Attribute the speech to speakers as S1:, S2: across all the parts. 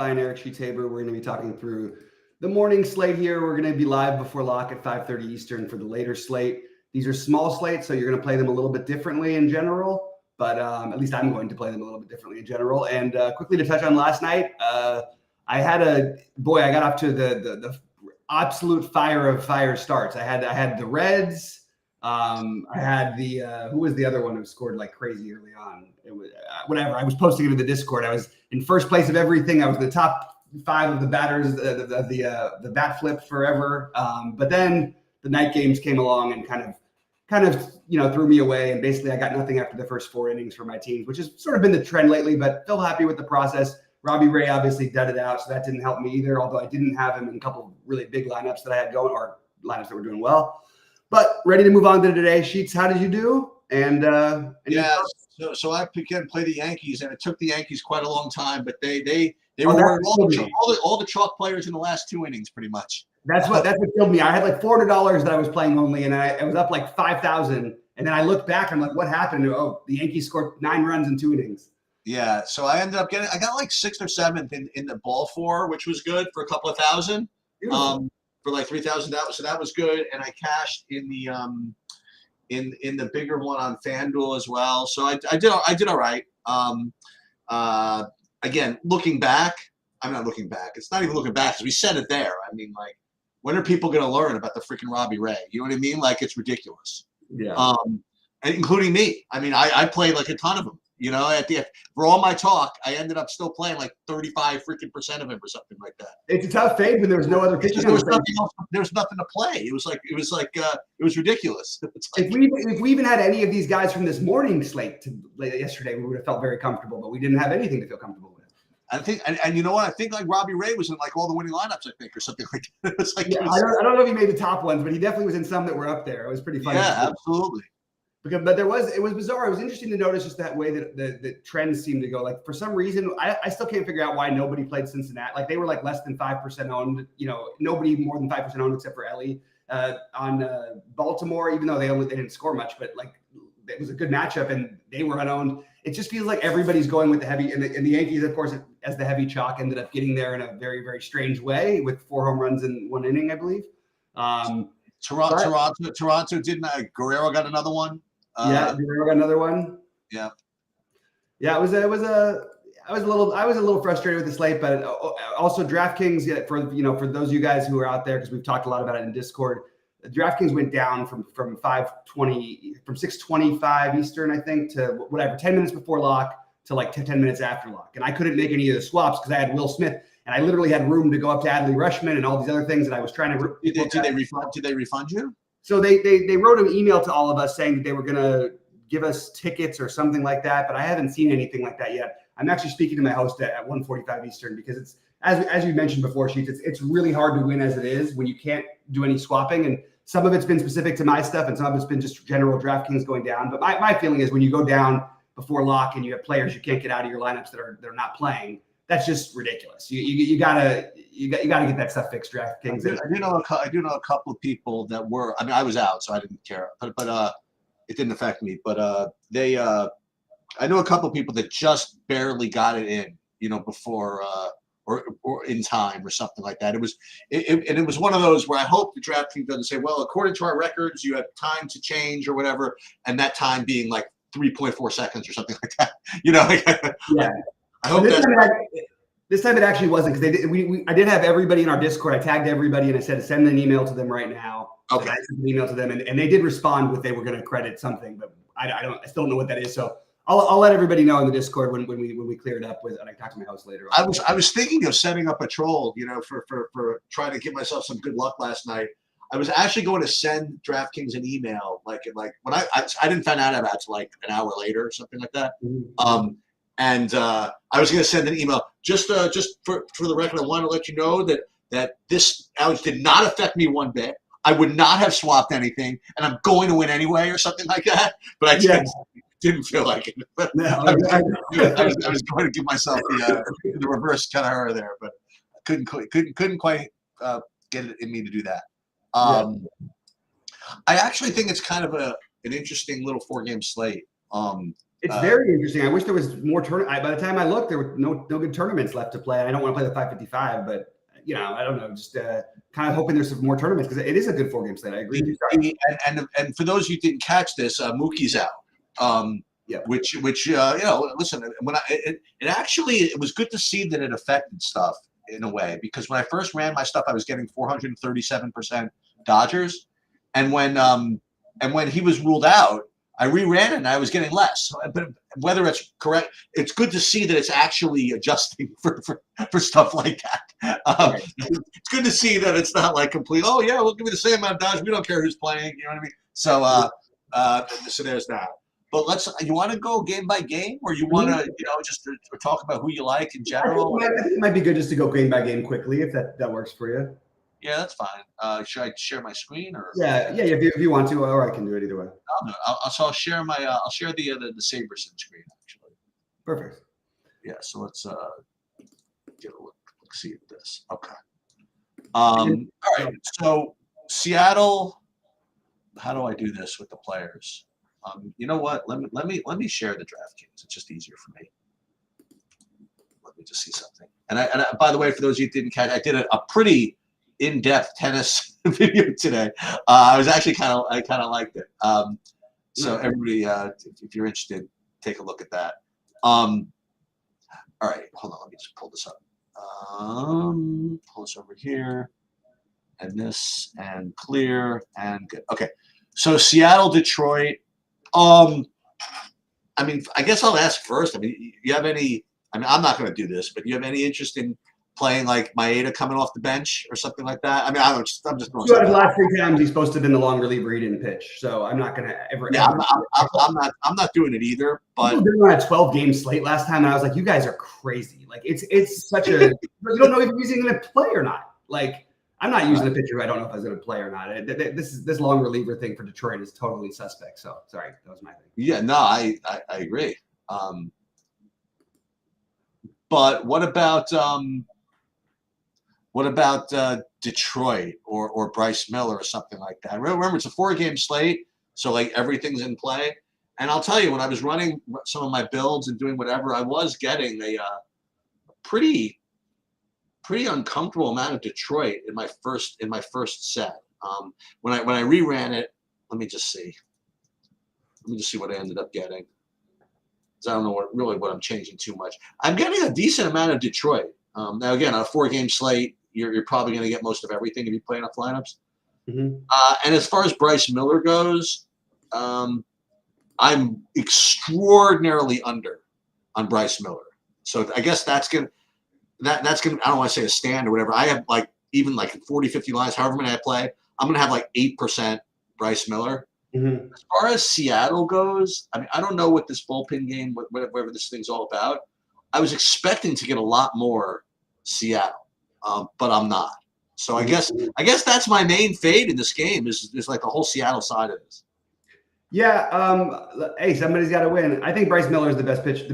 S1: BobbyFi and Eric Sheetaber. We're going to be talking through the morning slate here. We're going to be live before lock at 5:30 Eastern for the later slate. These are small slates, so you're going to play them a little bit differently in general, but at least I'm going to play them a little bit differently in general. And quickly to touch on last night, I got off to the absolute fire of fire starts. I had the Reds. I had who was the other one who scored like crazy early on? It was whatever. I was posting it in the Discord. I was in first place of everything. I was in the top 5 of the batters, the bat flip forever. But then the night games came along and kind of threw me away. And basically I got nothing after the first 4 innings for my teams, which has sort of been the trend lately, but still happy with the process. Robbie Ray obviously dudded out, so that didn't help me either, although I didn't have him in a couple of really big lineups that I had going, or lineups that were doing well. But ready to move on to today. Sheets, how did you do? And
S2: so I again played the Yankees, and it took the Yankees quite a long time, but they were all the chalk players in the last 2 innings, pretty much.
S1: That's what killed me. I had like $400 that I was playing only, and I was up like 5,000. And then I looked back, and I'm like, what happened? Oh, the Yankees scored 9 runs in 2 innings.
S2: Yeah, so I ended up I got like 6th or 7th in the ball 4, which was good for a couple of thousand. For like 3,000, that was good, and I cashed in the bigger one on FanDuel as well. So I did all right. Again, looking back, I'm not looking back. It's not even looking back because we said it there. I mean, like, when are people going to learn about the freaking Robbie Ray? You know what I mean? Like, it's ridiculous.
S1: Yeah.
S2: And including me. I mean, I played like a ton of them. You know, for all my talk, I ended up still playing like 35% of him or something like that.
S1: It's a tough fade when there was no other pitching.
S2: There was nothing else. There was nothing to play. It was ridiculous.
S1: If we even had any of these guys from this morning slate yesterday, we would have felt very comfortable. But we didn't have anything to feel comfortable with.
S2: I think, and you know what? I think like Robbie Ray was in like all the winning lineups, I think, or something like that.
S1: I don't know if he made the top ones, but he definitely was in some that were up there. It was pretty funny.
S2: Yeah, absolutely.
S1: But it was bizarre. It was interesting to notice just that way that the trends seemed to go. Like for some reason, I still can't figure out why nobody played Cincinnati. Like they were like less than 5% owned. Nobody more than 5% owned except for Ellie on Baltimore. Even though they didn't score much, but like it was a good matchup and they were unowned. It just feels like everybody's going with the heavy, and the Yankees, of course, as the heavy chalk, ended up getting there in a very, very strange way with 4 home runs in 1 inning, I believe.
S2: Toronto didn't. Guerrero got another one.
S1: Guerrero got another one.
S2: Yeah.
S1: I was a little frustrated with the slate, but also DraftKings for those of you guys who are out there, because we've talked a lot about it in Discord. DraftKings went down from 6:25 Eastern, I think, to whatever 10 minutes before lock to like 10 minutes after lock, and I couldn't make any of the swaps because I had Will Smith, and I literally had room to go up to Adley Rutschman and all these other things, and I was trying to.
S2: Did they refund you?
S1: So they wrote an email to all of us saying that they were going to give us tickets or something like that, but I haven't seen anything like that yet. I'm actually speaking to my host at 1:45 Eastern because it's as you mentioned before, Sheets. It's really hard to win as it is when you can't do any swapping, and some of it's been specific to my stuff, and some of it's been just general DraftKings going down. But my feeling is when you go down before lock and you have players you can't get out of your lineups that are not playing, that's just ridiculous. You gotta get that stuff fixed, DraftKings.
S2: I do know a couple of people that were. I mean, I was out, so I didn't care, but it didn't affect me. But I know a couple of people that just barely got it in, before or in time or something like that. It was one of those where I hope the DraftKings doesn't say, well, according to our records, you have time to change or whatever, and that time being like 3.4 seconds or something like that.
S1: Yeah. I hope this time it actually wasn't, because I did have everybody in our Discord. I tagged everybody and I said send an email to them right now.
S2: Okay.
S1: So I sent an email to them and they did respond with they were going to credit something, but I still don't know what that is. So I'll let everybody know in the Discord when we clear it up with, and I talk to my host later.
S2: I was thinking of setting up a troll, for trying to give myself some good luck last night. I was actually going to send DraftKings an email, like when I didn't find out about it till like an hour later or something like that.
S1: Mm-hmm.
S2: And I was going to send an email just for the record. I want to let you know that this outage did not affect me one bit. I would not have swapped anything, and I'm going to win anyway, or something like that. But I didn't feel like it. But
S1: no,
S2: I was going to give myself the reverse kind of horror there, but couldn't quite get it in me to do that. I actually think it's kind of an interesting little 4-game slate.
S1: It's very interesting. I wish there was more tournament. By the time I looked, there were no good tournaments left to play. And I don't want to play the 555, but I don't know, just kind of hoping there's some more tournaments because it is a good 4-game slate. I agree.
S2: And for those of you who didn't catch this, Mookie's out.
S1: Yeah.
S2: Which listen, when it was good to see that it affected stuff in a way, because when I first ran my stuff, I was getting 437% Dodgers, and when he was ruled out, I reran it and I was getting less. But whether it's correct, it's good to see that it's actually adjusting for stuff like that. It's good to see that it's not like complete. Oh yeah, we'll give you the same amount of Dodgers. We don't care who's playing. You know what I mean? So there's that. But you want to go game by game, or you want to, just to talk about who you like in general?
S1: I think it might be good just to go game by game quickly if that works for you.
S2: Yeah, that's fine. Should I share my screen or?
S1: Yeah. If you want to, or I can do it either way.
S2: I'll share my. I'll share the Saberson screen actually.
S1: Perfect.
S2: Yeah. So let's get a look see at this. Okay. All right. So Seattle. How do I do this with the players? You know what? Let me share the DraftKings. It's just easier for me. Let me just see something. And by the way, for those of you who didn't catch, I did a pretty in-depth tennis video today. I was actually kind of liked it. So everybody, if you're interested, take a look at that. All right, hold on. Let me just pull this up. Pull this over here, and this, and clear, and good. Okay. So Seattle, Detroit. I mean, I guess I'll ask first. I mean, you have any? I mean, I'm not going to do this, but do you have any interest in playing like Maeda coming off the bench or something like that? I mean, I'm just throwing.
S1: The last 3 times he's supposed to have been the long reliever. He didn't pitch, so I'm not going to ever.
S2: Yeah, I'm not doing it either. But
S1: we were on a 12-game slate last time, and I was like, you guys are crazy. Like, it's such a you don't know if he's going to play or not. Like, I'm not using a pitcher who I don't know if I was going to play or not. This long reliever thing for Detroit is totally suspect. So sorry, that was my thing.
S2: Yeah, no, I agree. But what about Detroit or Bryce Miller or something like that? Remember, it's a 4-game slate, so like everything's in play. And I'll tell you, when I was running some of my builds and doing whatever, I was getting a pretty uncomfortable amount of Detroit in my first set. When I reran it, let me just see what I ended up getting. I don't know what I'm changing too much. I'm getting a decent amount of Detroit. Now again, on a 4-game slate, you're probably going to get most of everything if you play enough lineups.
S1: Mm-hmm.
S2: And as far as Bryce Miller goes, I'm extraordinarily under on Bryce Miller. So I guess that's gonna I don't want to say a stand or whatever. I have even 40, 50 lines, however many I play, I'm gonna have 8% Bryce Miller.
S1: Mm-hmm.
S2: As far as Seattle goes, I mean, I don't know what this bullpen game, whatever this thing's all about. I was expecting to get a lot more Seattle, but I'm not. So I guess that's my main fade in this game is like the whole Seattle side of this.
S1: Yeah. Hey, somebody's got to win. I think Bryce Miller is the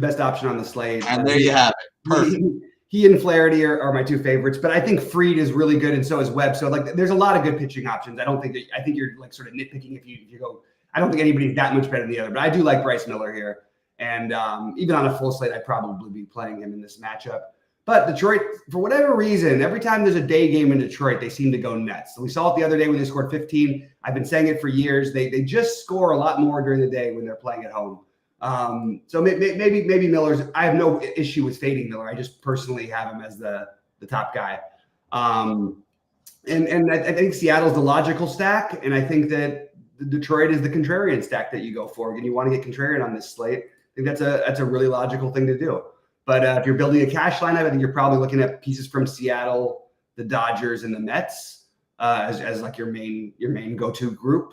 S1: best option on the slate.
S2: And there you have it. Perfect.
S1: He and Flaherty are my 2 favorites, but I think Fried is really good, and so is Webb. So there's a lot of good pitching options. I think you're sort of nitpicking if you go. I don't think anybody's that much better than the other, but I do like Bryce Miller here, and even on a full slate, I'd probably be playing him in this matchup. But Detroit, for whatever reason, every time there's a day game in Detroit, they seem to go nuts. So we saw it the other day when they scored 15. I've been saying it for years. They just score a lot more during the day when they're playing at home. So maybe Miller's. I have no issue with fading Miller. I just personally have him as the top guy. And I think Seattle's the logical stack, and I think that Detroit is the contrarian stack that you go for. And you want to get contrarian on this slate. I think that's a really logical thing to do. But if you're building a cash lineup, I think you're probably looking at pieces from Seattle, the Dodgers, and the Mets as like your main go-to group.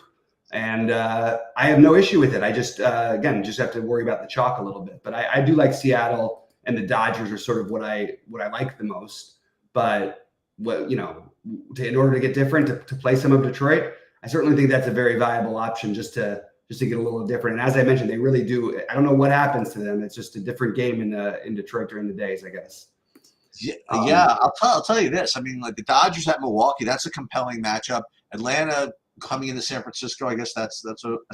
S1: And I have no issue with it. I just have to worry about the chalk a little bit. But I do like Seattle, and the Dodgers are sort of what I like the most. But in order to get different, to play some of Detroit, I certainly think that's a very viable option just to get a little different. And as I mentioned, they really do. I don't know what happens to them. It's just a different game in Detroit during the days, I guess.
S2: Yeah, I'll tell you this. I mean, like the Dodgers at Milwaukee, that's a compelling matchup. Atlanta coming into San Francisco. I guess that's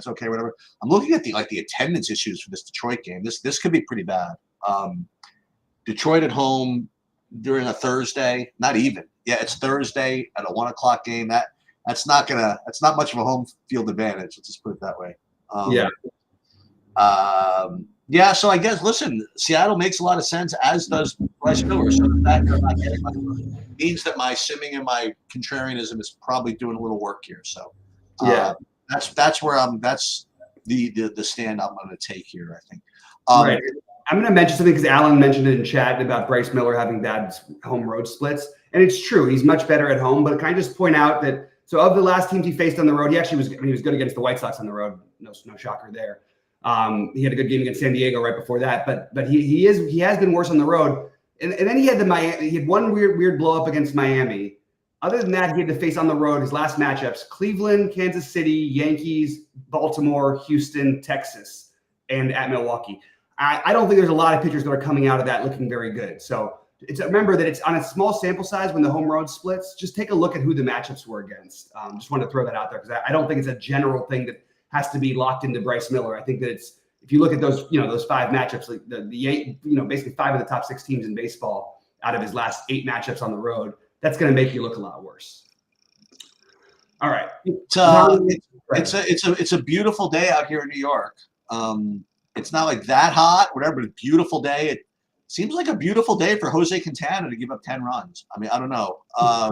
S2: okay, whatever. I'm looking at the attendance issues for this Detroit game. This could be pretty bad. Detroit at home during a Thursday, not even. Yeah, it's Thursday at a 1 o'clock game. That's not much of a home field advantage. Let's just put it that way. Yeah, so I guess, listen, Seattle makes a lot of sense, as does Bryce Miller. So the fact that I'm not getting my means that my simming and my contrarianism is probably doing a little work here. So that's where that's the stand I'm going to take here, I think.
S1: Right. I'm going to mention something because Alan mentioned it in chat about Bryce Miller having bad home road splits. And it's true. He's much better at home. But can I just point out that, so of the last teams he faced on the road, he actually was, he was good against the White Sox on the road. No shocker there. He had a good game against San Diego right before that, but he has been worse on the road. And then he had one weird blow up against Miami. Other than that, he had to face on the road his last matchups: Cleveland, Kansas City, Yankees, Baltimore, Houston, Texas, and at Milwaukee. I don't think there's a lot of pitchers that are coming out of that looking very good. So remember that it's on a small sample size when the home road splits. Just take a look at who the matchups were against. Just wanted to throw that out there because I don't think it's a general thing that has to be locked into Bryce Miller. I think that it's, if you look at those, those 5 matchups, like basically 5 of the top 6 teams in baseball out of his last 8 matchups on the road, that's going to make you look a lot worse. All right.
S2: It's a beautiful day out here in New York. It's not like that hot, whatever, but a beautiful day. It seems like a beautiful day for Jose Quintana to give up 10 runs. I mean, I don't know. I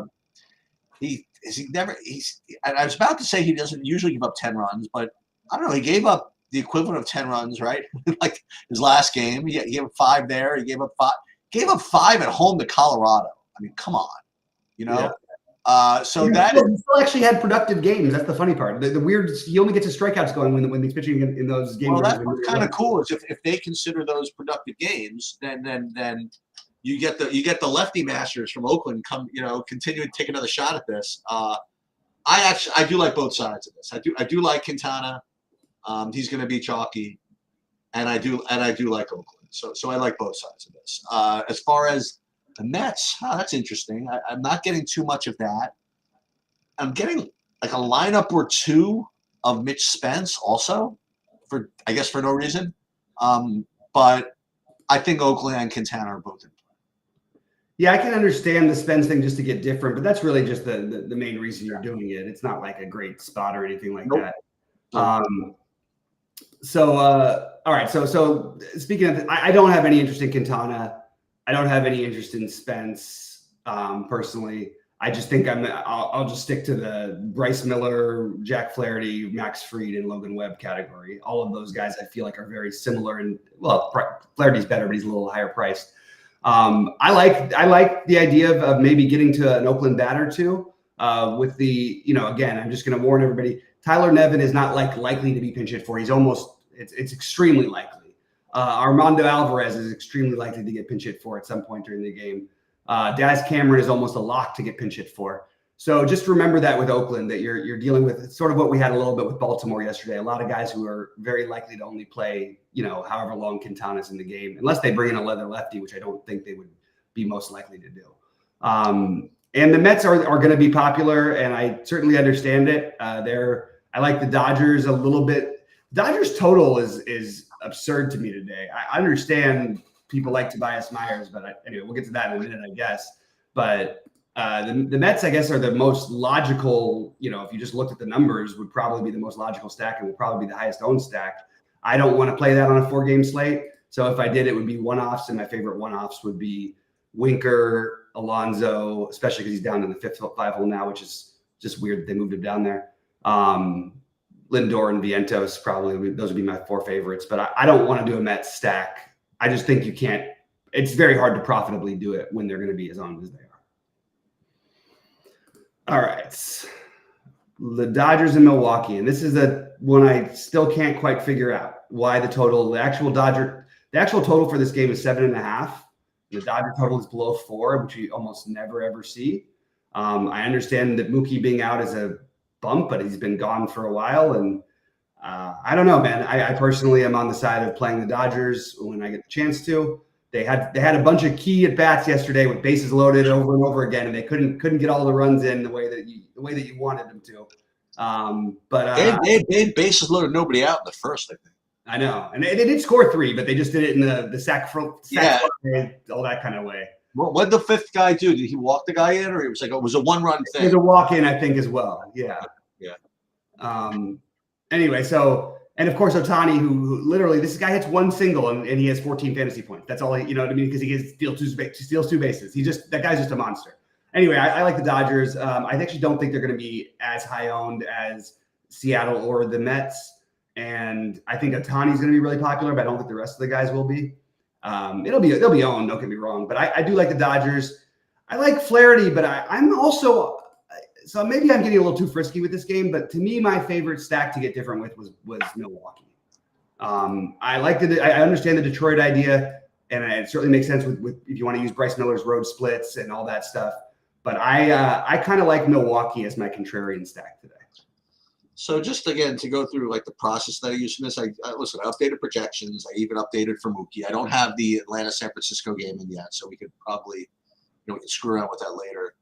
S2: was about to say he doesn't usually give up 10 runs, but I don't know. He gave up the equivalent of 10 runs, right? Like his last game, he gave up 5 there. He gave up 5 at home to Colorado. I mean, come on, Yeah. So that
S1: he still actually had productive games. That's the funny part. The weird, he only gets his strikeouts going when he's pitching in those games.
S2: Well, that's what's kind of cool is if they consider those productive games, then you get the lefty masters from Oakland continue to take another shot at this. I do like both sides of this. I do like Quintana. He's going to be chalky, and I do like Oakland. So I like both sides of this. As far as the Mets, that's interesting. I'm not getting too much of that. I'm getting like a lineup or 2 of Mitch Spence also, for no reason. But I think Oakland and Quintana are both in play.
S1: Yeah, I can understand the Spence thing just to get different, but that's really just the main reason you're doing it. It's not like a great spot or anything like that. All right. So speaking of, I don't have any interest in Quintana. I don't have any interest in Spence personally. I just think I'll just stick to the Bryce Miller, Jack Flaherty, Max Fried, and Logan Webb category. All of those guys I feel like are very similar, and well, Flaherty's better, but he's a little higher priced. I like the idea of maybe getting to an Oakland bat or 2 with the, again, I'm just going to warn everybody. Tyler Nevin is not likely to be pinch hit for. He's it's extremely likely. Armando Alvarez is extremely likely to get pinch hit for at some point during the game. Daz Cameron is almost a lock to get pinch hit for. So just remember that with Oakland, that you're dealing with. It's sort of what we had a little bit with Baltimore yesterday. A lot of guys who are very likely to only play, however long Quintana's in the game, unless they bring in a leather lefty, which I don't think they would be most likely to do. And the Mets are going to be popular, and I certainly understand it. I like the Dodgers a little bit. Dodgers total is absurd to me today. I understand people like Tobias Myers, but anyway, we'll get to that in a minute, I guess. But the Mets, I guess, are the most logical, if you just looked at the numbers, would probably be the most logical stack and would probably be the highest owned stack. I don't want to play that on a 4-game slate. So if I did, it would be one-offs, and my favorite one-offs would be Winker, Alonso, especially because he's down in the 5th hole now, which is just weird that they moved him down there. Lindor and Vientos, probably those would be my 4 favorites, but I don't want to do a Mets stack. I just think you can't. It's very hard to profitably do it when they're going to be as owned as they are. All right, the Dodgers in Milwaukee, and this is the one I still can't quite figure out why the actual total for this game is 7.5. The Dodger total is below 4, which we almost never ever see. I understand that Mookie being out is a bump, but he's been gone for a while, and I don't know, man. I personally am on the side of playing the Dodgers when I get the chance to. They had a bunch of key at bats yesterday with bases loaded over and over again, and they couldn't get all the runs in the way that you wanted them to.
S2: They bases loaded, nobody out in the first, I think.
S1: I know, and they did score 3, but they just did it in the sack all that kind of way.
S2: What did the fifth guy do? Did he walk the guy in, or it was like it was a one-run thing?
S1: It was a walk-in, I think, as well. Yeah. Anyway, and of course Ohtani, who literally this guy hits one single and he has 14 fantasy points. That's all you know what I mean, because he steals 2 bases. That guy's just a monster. Anyway, I like the Dodgers. I actually don't think they're going to be as high owned as Seattle or the Mets. And I think Ohtani's going to be really popular, but I don't think the rest of the guys will be. They'll be owned. Don't get me wrong, but I do like the Dodgers. I like Flaherty, but I'm also so maybe I'm getting a little too frisky with this game. But to me, my favorite stack to get different with was Milwaukee. I understand the Detroit idea, and it certainly makes sense with if you want to use Bryce Miller's road splits and all that stuff. But I kind of like Milwaukee as my contrarian stack today.
S2: So just again to go through like the process that I use in this, I updated projections. I even updated for Mookie. I don't have the Atlanta San Francisco game in yet, so we could probably we can screw around with that later.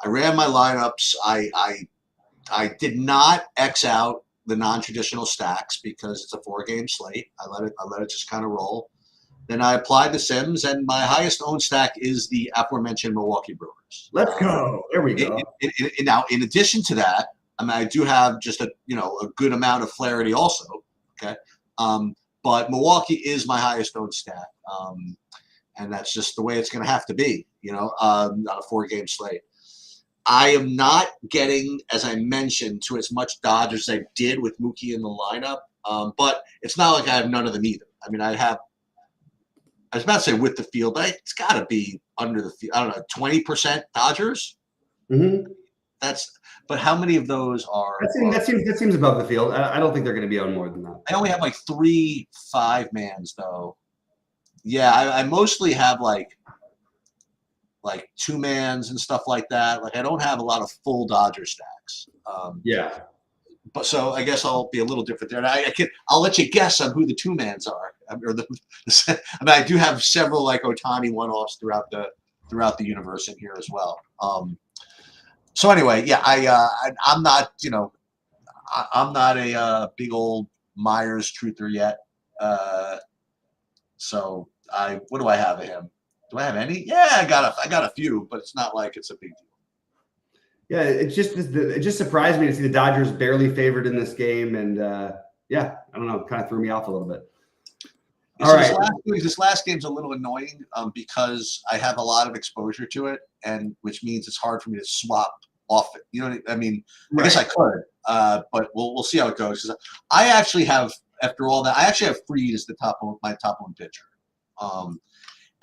S2: I ran my lineups. I did not X out the non-traditional stacks because it's a 4-game slate. I let it just kind of roll. Then I applied the Sims, and my highest owned stack is the aforementioned Milwaukee Brewers.
S1: Let's go. There we go.
S2: Now, in addition to that, I mean, I do have just a good amount of Flaherty also. Okay, but Milwaukee is my highest owned stack, and that's just the way it's going to have to be. On a 4-game slate. I am not getting, as I mentioned, to as much Dodgers as I did with Mookie in the lineup, but it's not like I have none of them either. I mean, I was about to say with the field, but it's got to be under the field. I don't know, 20% Dodgers.
S1: Mm-hmm.
S2: But how many of those are?
S1: That seems above the field. I don't think they're going to be on more than that.
S2: I only have like 3 5-mans though. Yeah, I mostly have like 2-mans and stuff like that. Like I don't have a lot of full Dodger stacks.
S1: Yeah.
S2: But so I guess I'll be a little different there. And I'll let you guess on who the 2-mans are. I mean, I do have several like Ohtani one-offs throughout the universe in here as well. So anyway, yeah, I'm not, I'm not a big old Myers truther yet. So what do I have of him? Do I have any? Yeah, I got a few, but it's not like it's a big deal.
S1: Yeah, it just surprised me to see the Dodgers barely favored in this game, and yeah, I don't know, kind of threw me off a little bit. All right,
S2: this last game's a little annoying because I have a lot of exposure to it, and which means it's hard for me to swap off it. You know what I mean? I guess I could, but we'll see how it goes. Because I actually have, after all that, I actually have Fried as my top one pitcher.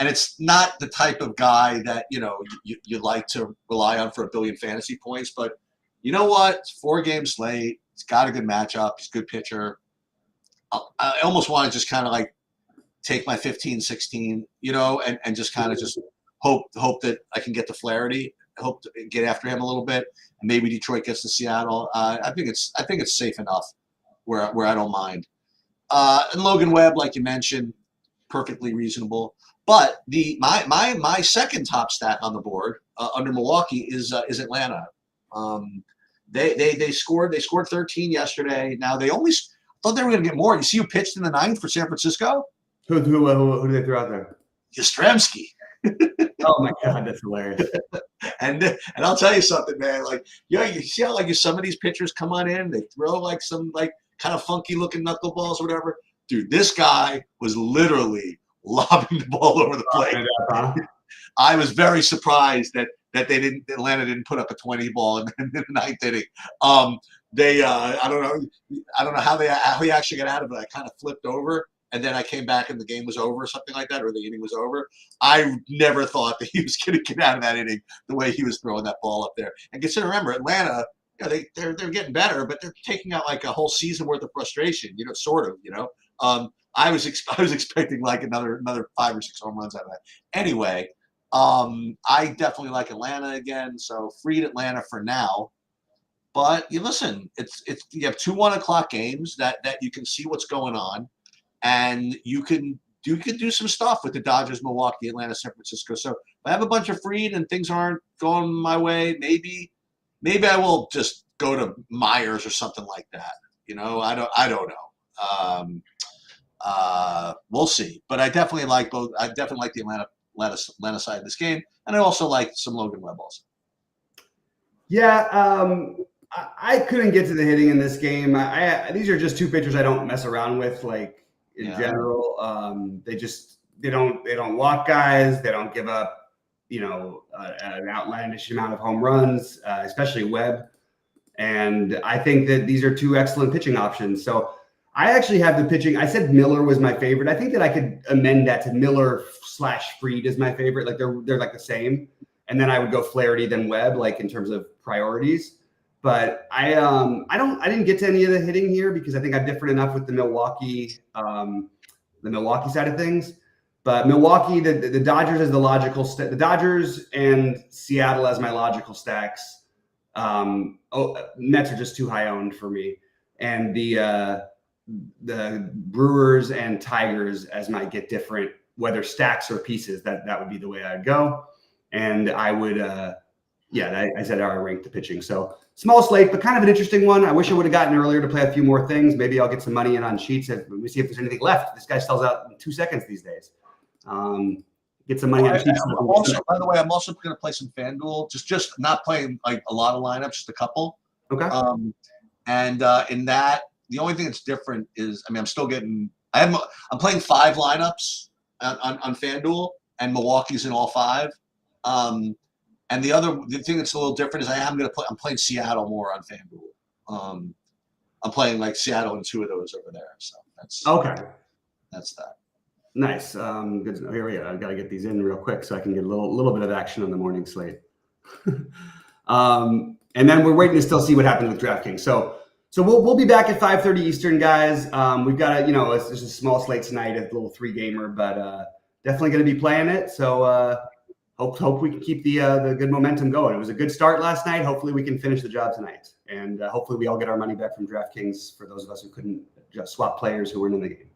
S2: And it's not the type of guy that, you like to rely on for a billion fantasy points. But you know what? It's 4-game slate. He's got a good matchup. He's a good pitcher. I almost want to just kind of like take my 15, 16, and just kind of just hope that I can get to Flaherty. Hope to get after him a little bit. And maybe Detroit gets to Seattle. I think it's safe enough where I don't mind. And Logan Webb, like you mentioned, perfectly reasonable. But my second top stack on the board under Milwaukee is Atlanta. They scored 13 yesterday. Now they only thought they were going to get more. You see who pitched in the 9th for San Francisco?
S1: Who did they throw out there?
S2: Yastrzemski.
S1: Oh my God, that's hilarious.
S2: And I'll tell you something, man. Like, you see how like some of these pitchers come on in, they throw like some like kind of funky looking knuckleballs or whatever. Dude, this guy was literally lobbing the ball over the plate. I was very surprised that Atlanta didn't put up a 20 ball in the 9th inning. I don't know how he actually got out of it. I kind of flipped over, and then I came back and the game was over or something like that, or the inning was over. I never thought that he was going to get out of that inning the way he was throwing that ball up there. And remember, Atlanta, they're getting better, but they're taking out like a whole season worth of frustration, sort of, I was expecting like another 5 or 6 home runs out of that. Anyway, I definitely like Atlanta again. So freed Atlanta for now. But you listen, you have 2 1:00 games that you can see what's going on, and you can do some stuff with the Dodgers, Milwaukee, Atlanta, San Francisco. So if I have a bunch of freed and things aren't going my way, maybe I will just go to Myers or something like that. You know, I don't know. We'll see. But I definitely like both. I definitely like the Atlanta side of this game, and I also like some Logan Webb also.
S1: Yeah, I couldn't get to the hitting in this game. These are just two pitchers I don't mess around with, like in general. They don't walk guys. They don't give up, an outlandish amount of home runs, especially Webb. And I think that these are two excellent pitching options. So I actually have the pitching. I said Miller was my favorite. I think that I could amend that to Miller/Fried is my favorite. Like they're like the same. And then I would go Flaherty, then Webb, like in terms of priorities. But I didn't get to any of the hitting here because I think I'm different enough with the Milwaukee side of things. But Milwaukee, the Dodgers is the logical the Dodgers and Seattle as my logical stacks. Mets are just too high owned for me, and the Brewers and Tigers as my get different, whether stacks or pieces. That would be the way I'd go, and I would I said I ranked the pitching. So small slate, but kind of an interesting one. I wish I would have gotten earlier to play a few more things. Maybe I'll get some money in on sheets. Let me see if there's anything left. This guy sells out in 2 seconds these days. Get some money on sheets.
S2: By the way, I'm also going to play some FanDuel. Just not playing like a lot of lineups, just a couple.
S1: Okay.
S2: In that, the only thing that's different is, I'm still getting. I'm playing 5 lineups on FanDuel, and Milwaukee's in all 5. And the thing that's a little different is I'm playing Seattle more on FanDuel. I'm playing like Seattle and 2 of those over there. So that's
S1: okay.
S2: That's that.
S1: Nice. Good to know. Here we go. I've got to get these in real quick so I can get a little bit of action on the morning slate. And then we're waiting to still see what happens with DraftKings. So we'll be back at 5:30 Eastern, guys. We've got it's just a small slate tonight, a little 3-gamer, but definitely going to be playing it. So hope we can keep the good momentum going. It was a good start last night. Hopefully we can finish the job tonight, and hopefully we all get our money back from DraftKings for those of us who couldn't just swap players who weren't in the game.